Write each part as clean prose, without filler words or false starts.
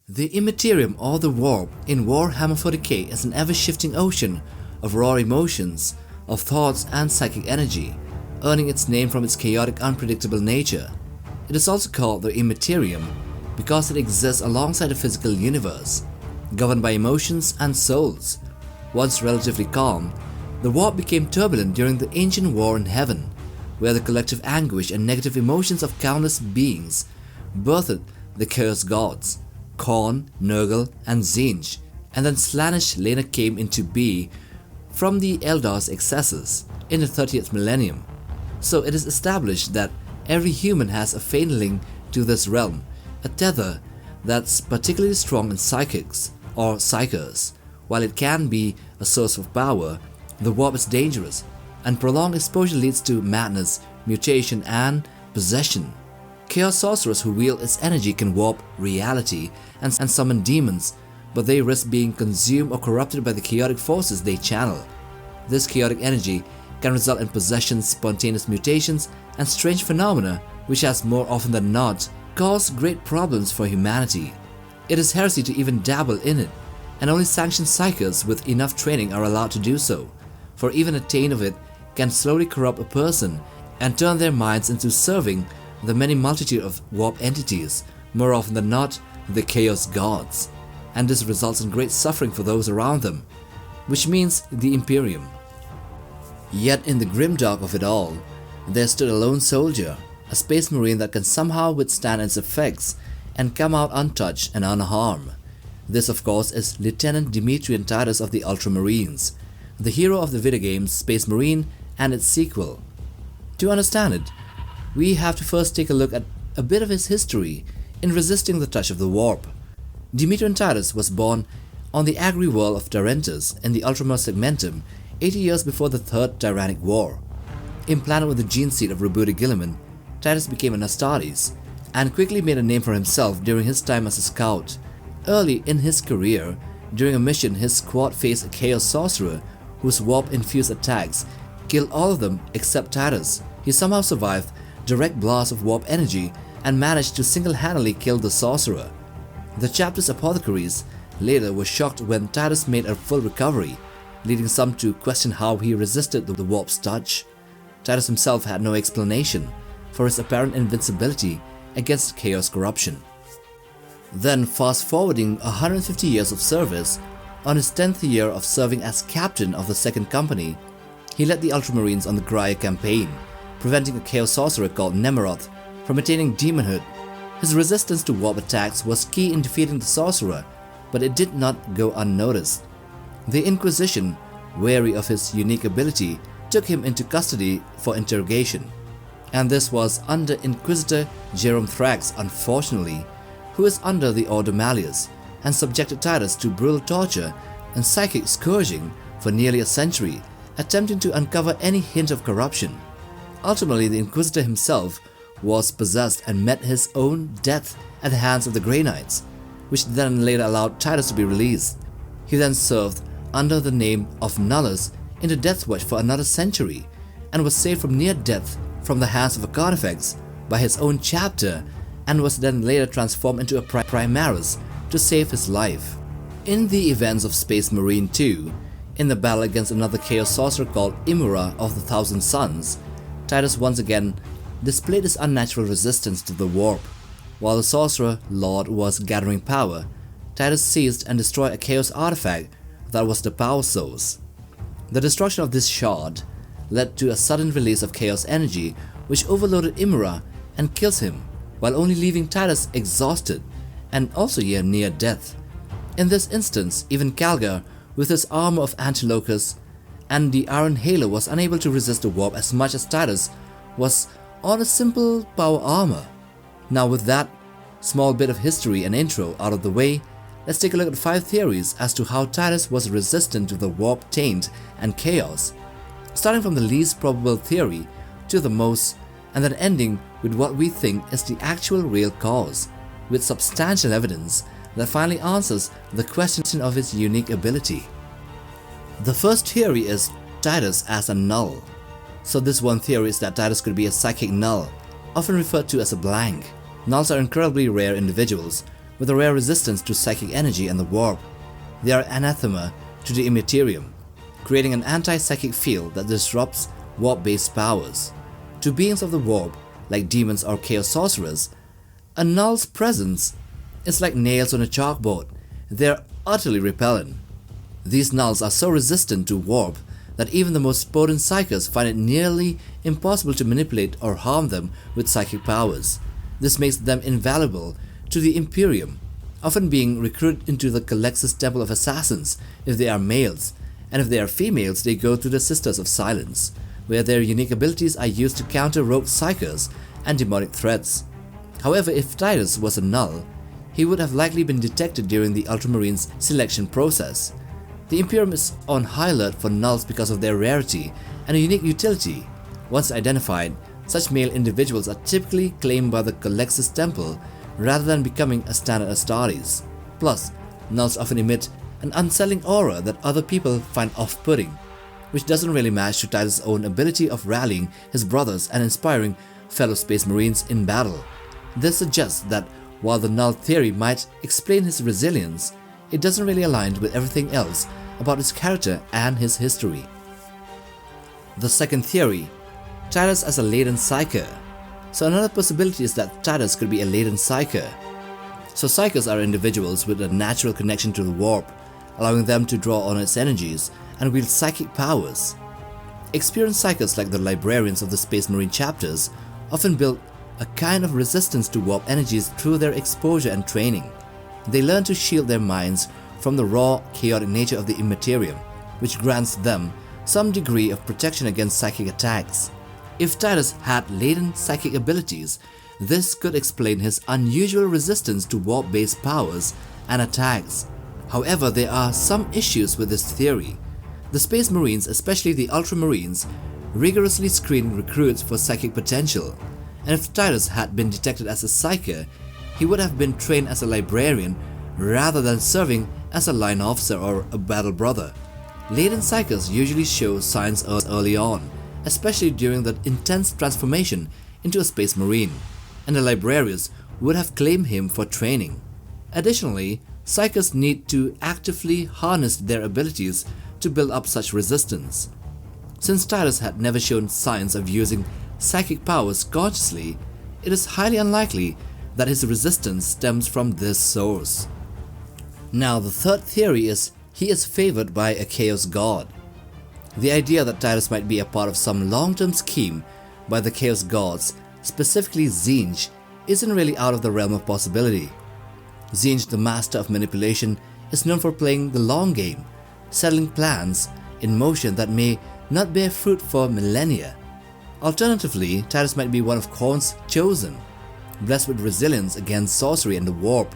The Immaterium or the Warp in Warhammer 40k is an ever-shifting ocean of raw emotions, of thoughts and psychic energy, earning its name from its chaotic, unpredictable nature. It is also called the Immaterium because it exists alongside the physical universe, governed by emotions and souls. Once relatively calm, the Warp became turbulent during the ancient war in heaven, where the collective anguish and negative emotions of countless beings birthed the Chaos Gods, Khorne, Nurgle and Tzeentch, and then Slaanesh later came into being from the Eldar's excesses in the 30th millennium. So it is established that every human has a faint link to this realm, a tether that's particularly strong in psychics or psykers. While it can be a source of power, the warp is dangerous, and prolonged exposure leads to madness, mutation and possession. Chaos sorcerers who wield its energy can warp reality and summon demons, but they risk being consumed or corrupted by the chaotic forces they channel. This chaotic energy can result in possessions, spontaneous mutations, and strange phenomena which has more often than not caused great problems for humanity. It is heresy to even dabble in it, and only sanctioned psychers with enough training are allowed to do so, for even a taint of it can slowly corrupt a person and turn their minds into serving the many multitude of warp entities, more often than not the Chaos Gods, and this results in great suffering for those around them, which means the Imperium. Yet in the grimdark of it all, there stood a lone soldier, a space marine that can somehow withstand its effects and come out untouched and unharmed. This of course is Lieutenant Titus of the Ultramarines, the hero of the video games Space Marine and its sequel. To understand it, we have to first take a look at a bit of his history in resisting the touch of the warp. Titus was born on the agri world of Tarentus in the Ultramar Segmentum 80 years before the Third Tyrannic War. Implanted with the gene seed of rebooted Guilliman, Titus became an Astartes and quickly made a name for himself during his time as a scout. Early in his career, during a mission, his squad faced a Chaos Sorcerer whose warp-infused attacks killed all of them except Titus. He somehow survived direct blasts of warp energy and managed to single-handedly kill the sorcerer. The chapter's apothecaries later were shocked when Titus made a full recovery, leading some to question how he resisted the warp's touch. Titus himself had no explanation for his apparent invincibility against chaos corruption. Then, fast-forwarding 150 years of service, on his 10th year of serving as captain of the 2nd Company, he led the Ultramarines on the Graia campaign, preventing a Chaos Sorcerer called Nemeroth from attaining demonhood. His resistance to warp attacks was key in defeating the sorcerer, but it did not go unnoticed. The Inquisition, wary of his unique ability, took him into custody for interrogation, and this was under Inquisitor Jerome Thrax, unfortunately, who is under the Order Malleus, and subjected Titus to brutal torture and psychic scourging for nearly a century, attempting to uncover any hint of corruption. Ultimately, the Inquisitor himself was possessed and met his own death at the hands of the Grey Knights, which then later allowed Titus to be released. He then served under the name of Nullus in the Death Watch for another century, and was saved from near death from the hands of a Carnifex by his own chapter, and was then later transformed into a Primaris to save his life. In the events of Space Marine 2, in the battle against another Chaos Sorcerer called Imura of the Thousand Suns, Titus once again displayed his unnatural resistance to the warp. While the Sorcerer Lord was gathering power, Titus seized and destroyed a Chaos artifact that was the power source. The destruction of this shard led to a sudden release of Chaos energy which overloaded Imura and kills him, while only leaving Titus exhausted and also near death. In this instance, even Calgar, with his armor of Antilocus and the Iron Halo, was unable to resist the warp as much as Titus was on a simple power armor. Now, with that small bit of history and intro out of the way, let's take a look at 5 theories as to how Titus was resistant to the warp, taint, and chaos, starting from the least probable theory to the most, and then ending with what we think is the actual real cause, with substantial evidence that finally answers the question of his unique ability. The first theory is Titus as a Null. So this one theory is that Titus could be a psychic null, often referred to as a blank. Nulls are incredibly rare individuals with a rare resistance to psychic energy and the warp. They are anathema to the Immaterium, creating an anti-psychic field that disrupts warp-based powers. To beings of the warp, like demons or chaos sorcerers, a null's presence is like nails on a chalkboard. They are utterly repellent. These nulls are so resistant to warp that even the most potent psykers find it nearly impossible to manipulate or harm them with psychic powers. This makes them invaluable to the Imperium, often being recruited into the Colex's Temple of Assassins if they are males, and if they are females they go to the Sisters of Silence, where their unique abilities are used to counter rogue psykers and demonic threats. However, if Titus was a null, he would have likely been detected during the Ultramarines' selection process. The Imperium is on high alert for nulls because of their rarity and a unique utility. Once identified, such male individuals are typically claimed by the Colex's Temple rather than becoming a standard Astartes. Plus, nulls often emit an unsettling aura that other people find off-putting, which doesn't really match to Titus' own ability of rallying his brothers and inspiring fellow Space Marines in battle. This suggests that while the null theory might explain his resilience, it doesn't really align with everything else about his character and his history. The second theory, Titus as a Laden Psycher. So another possibility is that Titus could be a Laden Psycher. So Psychers are individuals with a natural connection to the warp, allowing them to draw on its energies and wield psychic powers. Experienced Psychers like the librarians of the Space Marine chapters often build a kind of resistance to warp energies through their exposure and training. They learn to shield their minds from the raw, chaotic nature of the Immaterium, which grants them some degree of protection against psychic attacks. If Titus had latent psychic abilities, this could explain his unusual resistance to warp-based powers and attacks. However, there are some issues with this theory. The Space Marines, especially the Ultramarines, rigorously screen recruits for psychic potential, and if Titus had been detected as a Psyker, he would have been trained as a librarian rather than serving as a line officer or a battle brother. Laden Psychers usually show signs early on, especially during the intense transformation into a Space Marine, and the librarians would have claimed him for training. Additionally, Psychers need to actively harness their abilities to build up such resistance. Since Titus had never shown signs of using psychic powers consciously, it is highly unlikely that his resistance stems from this source. Now, the third theory is he is favored by a chaos god. The idea that Titus might be a part of some long-term scheme by the chaos gods, specifically Tzeentch, isn't really out of the realm of possibility. Tzeentch, the master of manipulation, is known for playing the long game, settling plans in motion that may not bear fruit for millennia. Alternatively, Titus might be one of Khorne's chosen, blessed with resilience against sorcery and the warp.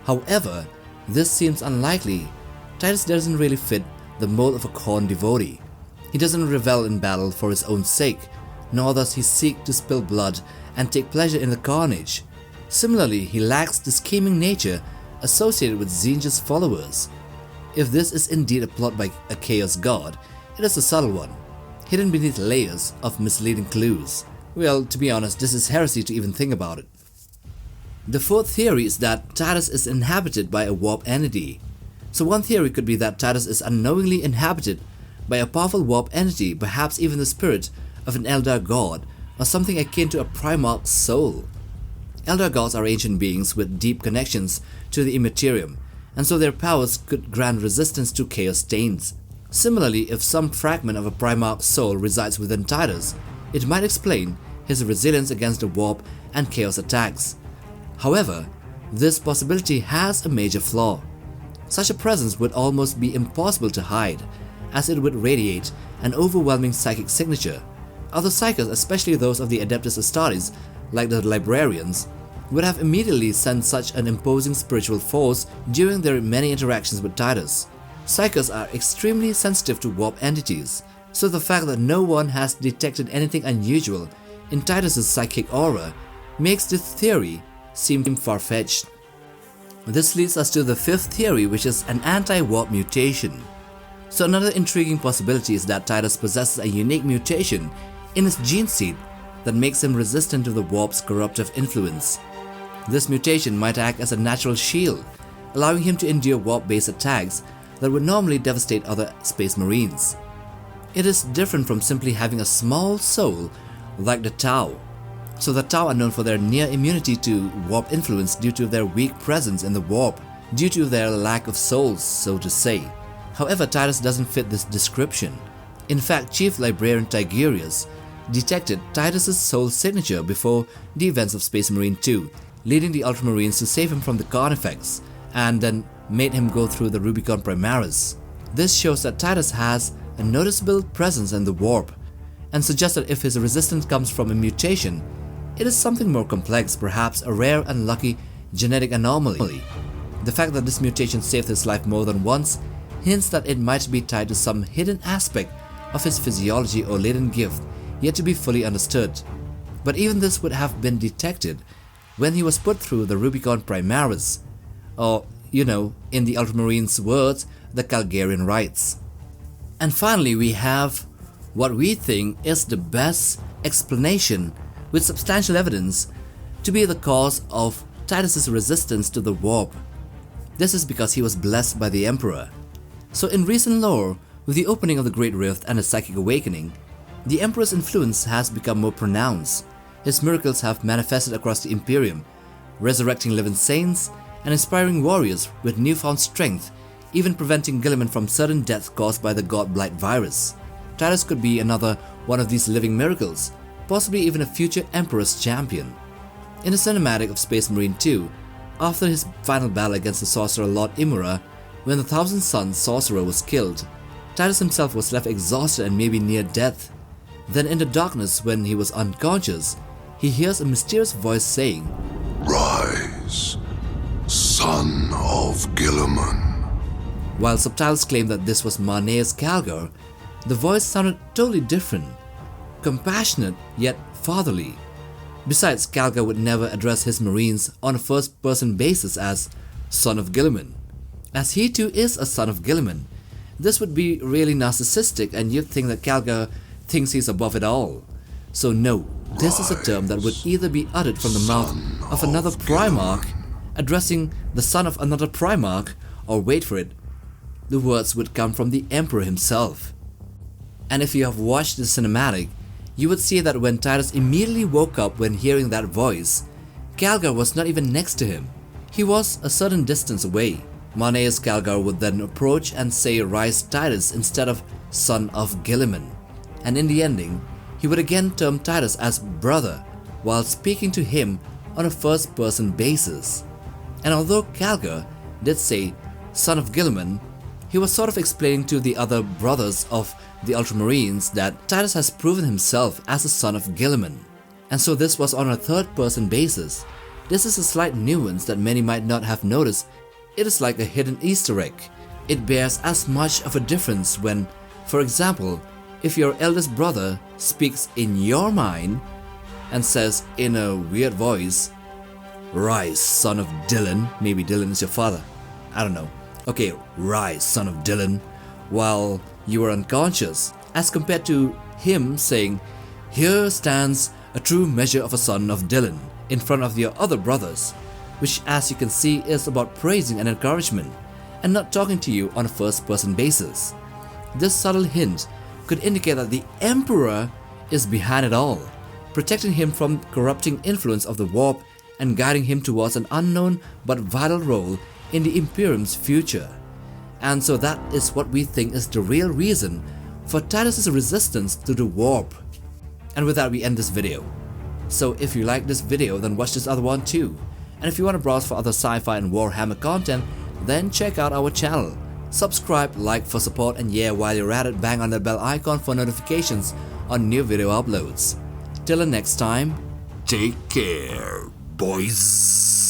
However, this seems unlikely. Titus doesn't really fit the mold of a Khorne devotee. He doesn't revel in battle for his own sake, nor does he seek to spill blood and take pleasure in the carnage. Similarly, he lacks the scheming nature associated with Tzeentch's followers. If this is indeed a plot by a chaos god, it is a subtle one, hidden beneath layers of misleading clues. Well, to be honest, this is heresy to even think about it. The fourth theory is that Titus is inhabited by a warp entity. So one theory could be that Titus is unknowingly inhabited by a powerful warp entity, perhaps even the spirit of an Eldar god or something akin to a Primarch's soul. Eldar gods are ancient beings with deep connections to the Immaterium, and so their powers could grant resistance to chaos taints. Similarly, if some fragment of a Primarch's soul resides within Titus, it might explain his resilience against the warp and chaos attacks. However, this possibility has a major flaw. Such a presence would almost be impossible to hide, as it would radiate an overwhelming psychic signature. Other Psychers, especially those of the Adeptus Astartes, like the Librarians, would have immediately sensed such an imposing spiritual force during their many interactions with Titus. Psychers are extremely sensitive to warp entities, so the fact that no one has detected anything unusual in Titus's psychic aura makes this theory seem far-fetched. This leads us to the fifth theory, which is an AntiWar Mutation. So another intriguing possibility is that Titus possesses a unique mutation in his gene seed that makes him resistant to the warp's corruptive influence. This mutation might act as a natural shield, allowing him to endure warp-based attacks that would normally devastate other space marines. It is different from simply having a small soul like the Tau. So the Tau are known for their near immunity to warp influence due to their weak presence in the warp, due to their lack of souls, so to say. However, Titus doesn't fit this description. In fact, Chief Librarian Tigurius detected Titus's soul signature before the events of Space Marine 2, leading the Ultramarines to save him from the Khorne effects, and then made him go through the Rubicon Primaris. This shows that Titus has a noticeable presence in the warp, and suggests that if his resistance comes from a mutation, it is something more complex, perhaps a rare and lucky genetic anomaly. The fact that this mutation saved his life more than once hints that it might be tied to some hidden aspect of his physiology or latent gift yet to be fully understood. But even this would have been detected when he was put through the Rubicon Primaris, or, in the Ultramarines' words, the Calgarian rites. And finally, we have what we think is the best explanation with substantial evidence to be the cause of Titus's resistance to the warp. This is because he was blessed by the Emperor. So in recent lore, with the opening of the Great Rift and the Psychic Awakening, the Emperor's influence has become more pronounced. His miracles have manifested across the Imperium, resurrecting living saints and inspiring warriors with newfound strength, even preventing Guilliman from sudden death caused by the God Blight virus. Titus could be another one of these living miracles, possibly even a future Emperor's champion. In the cinematic of Space Marine 2, after his final battle against the sorcerer Lord Imura, when the Thousand Suns sorcerer was killed, Titus himself was left exhausted and maybe near death. Then in the darkness, when he was unconscious, he hears a mysterious voice saying, "Rise, son of Guilliman." While subtitles claim that this was Marneus Calgar, the voice sounded totally different, compassionate yet fatherly. Besides, Calgar would never address his marines on a first-person basis as son of Guilliman. As he too is a son of Guilliman, this would be really narcissistic, and you'd think that Calgar thinks he's above it all. So no, this is a term that would either be uttered from the mouth of another Primarch, addressing the son of another Primarch, or wait for it, the words would come from the Emperor himself. And if you have watched the cinematic, you would see that when Titus immediately woke up when hearing that voice, Calgar was not even next to him. He was a certain distance away. Marneus Calgar would then approach and say "Rise Titus" instead of "son of Guilliman." And in the ending, he would again term Titus as brother while speaking to him on a first-person basis. And although Calgar did say "son of Guilliman," he was sort of explaining to the other brothers of the Ultramarines that Titus has proven himself as a son of Guilliman. And so this was on a third-person basis. This is a slight nuance that many might not have noticed. It is like a hidden Easter egg. It bears as much of a difference when, for example, if your eldest brother speaks in your mind and says in a weird voice, "Rise, son of Dylan," maybe Dylan is your father, I don't know. Okay, "Rise, son of Dylan," while you are unconscious, as compared to him saying, "Here stands a true measure of a son of Dylan," in front of your other brothers, which as you can see is about praising and encouragement, and not talking to you on a first-person basis. This subtle hint could indicate that the Emperor is behind it all, protecting him from corrupting influence of the warp and guiding him towards an unknown but vital role in the Imperium's future. And so that is what we think is the real reason for Titus's resistance to the warp. And with that, we end this video. So if you like this video, then watch this other one too. And if you want to browse for other sci-fi and Warhammer content, then check out our channel. Subscribe, like for support, and yeah, while you're at it, bang on that bell icon for notifications on new video uploads. Till the next time, take care, boys.